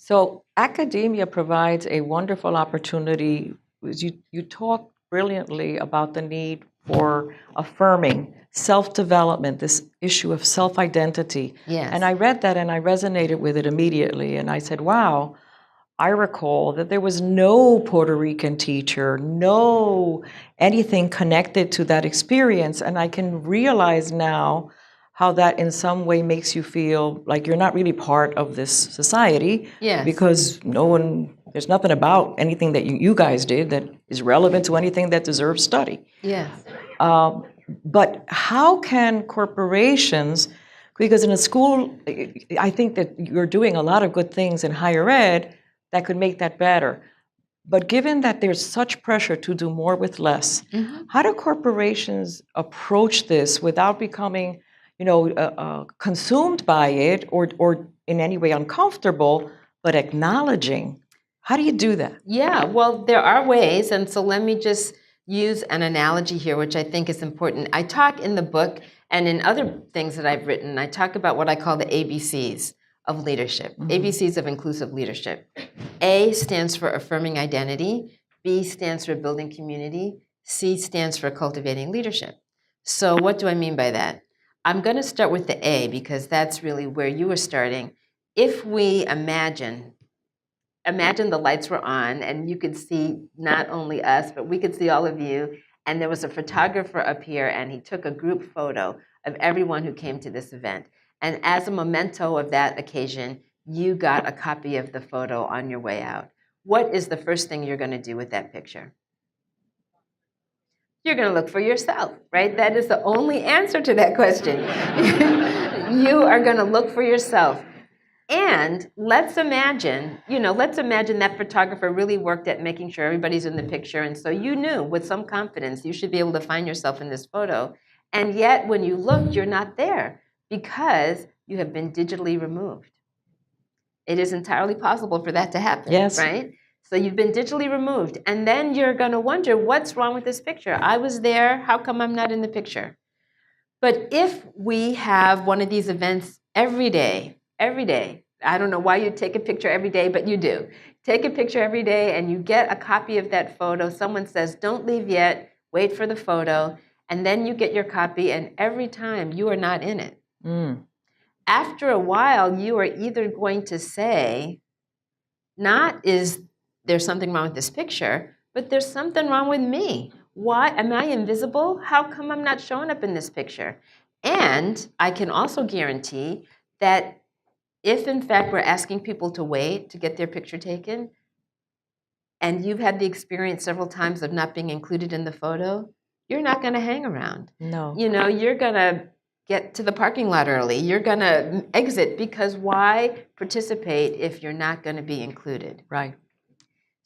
So academia provides a wonderful opportunity. You talk brilliantly about the need for affirming self-development, this issue of self-identity. And Yes. I read that and I resonated with it immediately. And I said, wow, I recall that there was no Puerto Rican teacher, no anything connected to that experience. And I can realize now how that in some way makes you feel like you're not really part of this society Yes. because there's nothing about anything that you guys did that is relevant to anything that deserves study. Yes. But how can corporations, because in a school, I think that you're doing a lot of good things in higher ed that could make that better. But given that there's such pressure to do more with less, how do corporations approach this without becoming, consumed by it or in any way uncomfortable, but acknowledging? How do you do that? Yeah, well, there are ways. And so let me just use an analogy here, which I think is important. I talk in the book and in other things that I've written, I talk about what I call the ABCs of leadership, ABCs of inclusive leadership. A stands for affirming identity, B stands for building community, C stands for cultivating leadership. So what do I mean by that? I'm going to start with the A because that's really where you were starting. If we imagine the lights were on and you could see not only us, but we could see all of you. And there was a photographer up here and he took a group photo of everyone who came to this event. And as a memento of that occasion, you got a copy of the photo on your way out. What is the first thing you're going to do with that picture? You're going to look for yourself, right? That is the only answer to that question. You are going to look for yourself. And let's imagine that photographer really worked at making sure everybody's in the picture. And so you knew with some confidence you should be able to find yourself in this photo. And yet when you looked, you're not there because you have been digitally removed. It is entirely possible for that to happen, Yes. right? So you've been digitally removed. And then you're going to wonder, what's wrong with this picture? I was there. How come I'm not in the picture? But if we have one of these events every day, I don't know why you take a picture every day, but you do. Take a picture every day and you get a copy of that photo. Someone says, don't leave yet, wait for the photo. And then you get your copy and every time you are not in it. After a while, you are either going to say, not is there something wrong with this picture, but there's something wrong with me. Why am I invisible? How come I'm not showing up in this picture? And I can also guarantee that if in fact we're asking people to wait to get their picture taken, and you've had the experience several times of not being included in the photo, you're not going to hang around. No. You're going to get to the parking lot early. You're going to exit because why participate if you're not going to be included? Right.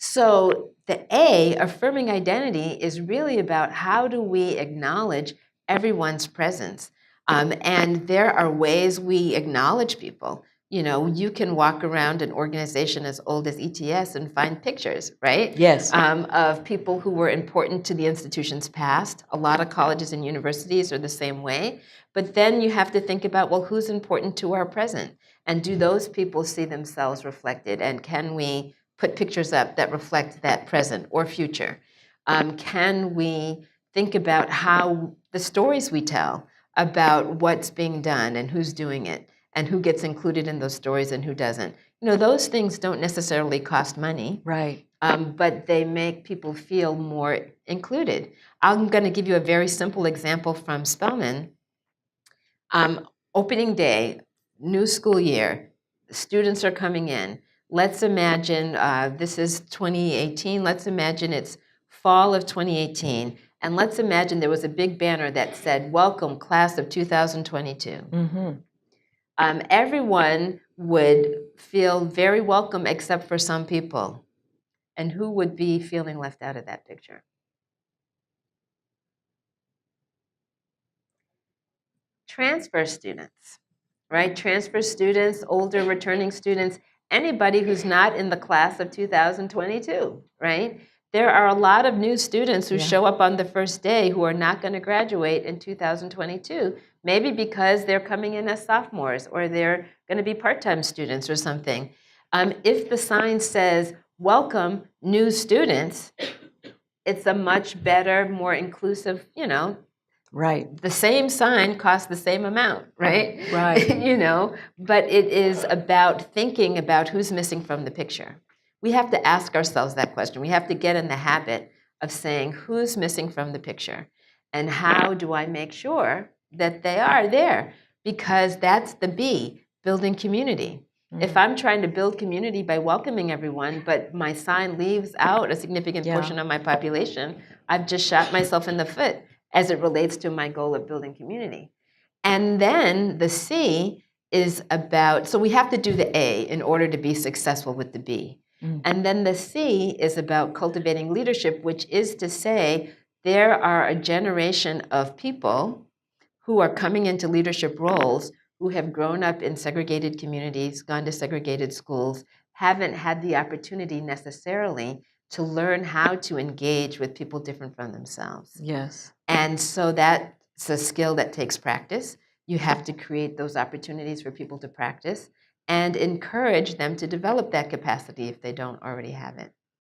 So the A, affirming identity, is really about how do we acknowledge everyone's presence. And there are ways we acknowledge people. You can walk around an organization as old as ETS and find pictures, right? Yes. Of people who were important to the institution's past. A lot of colleges and universities are the same way. But then you have to think about, well, who's important to our present? And do those people see themselves reflected? And can we put pictures up that reflect that present or future? Can we think about how the stories we tell about what's being done and who's doing it and who gets included in those stories and who doesn't? Those things don't necessarily cost money. Right. But they make people feel more included. I'm going to give you a very simple example from Spelman. Opening day, new school year, students are coming in. Let's imagine this is 2018. Let's imagine it's fall of 2018. And let's imagine there was a big banner that said, welcome, class of 2022. Everyone would feel very welcome except for some people. And who would be feeling left out of that picture? Transfer students, right? Transfer students, older returning students, anybody who's not in the class of 2022, right? There are a lot of new students who show up on the first day who are not going to graduate in 2022, maybe because they're coming in as sophomores or they're going to be part-time students or something. If the sign says, welcome new students, it's a much better, more inclusive, Right. the same sign costs the same amount, right? Right. But it is about thinking about who's missing from the picture. We have to ask ourselves that question. We have to get in the habit of saying, who's missing from the picture? And how do I make sure that they are there? Because that's the B, building community. If I'm trying to build community by welcoming everyone, but my sign leaves out a significant portion of my population, I've just shot myself in the foot as it relates to my goal of building community. And then the C is about, so we have to do the A in order to be successful with the B. And then the C is about cultivating leadership, which is to say there are a generation of people who are coming into leadership roles who have grown up in segregated communities, gone to segregated schools, haven't had the opportunity necessarily to learn how to engage with people different from themselves. Yes. And so that's a skill that takes practice. You have to create those opportunities for people to practice and encourage them to develop that capacity if they don't already have it.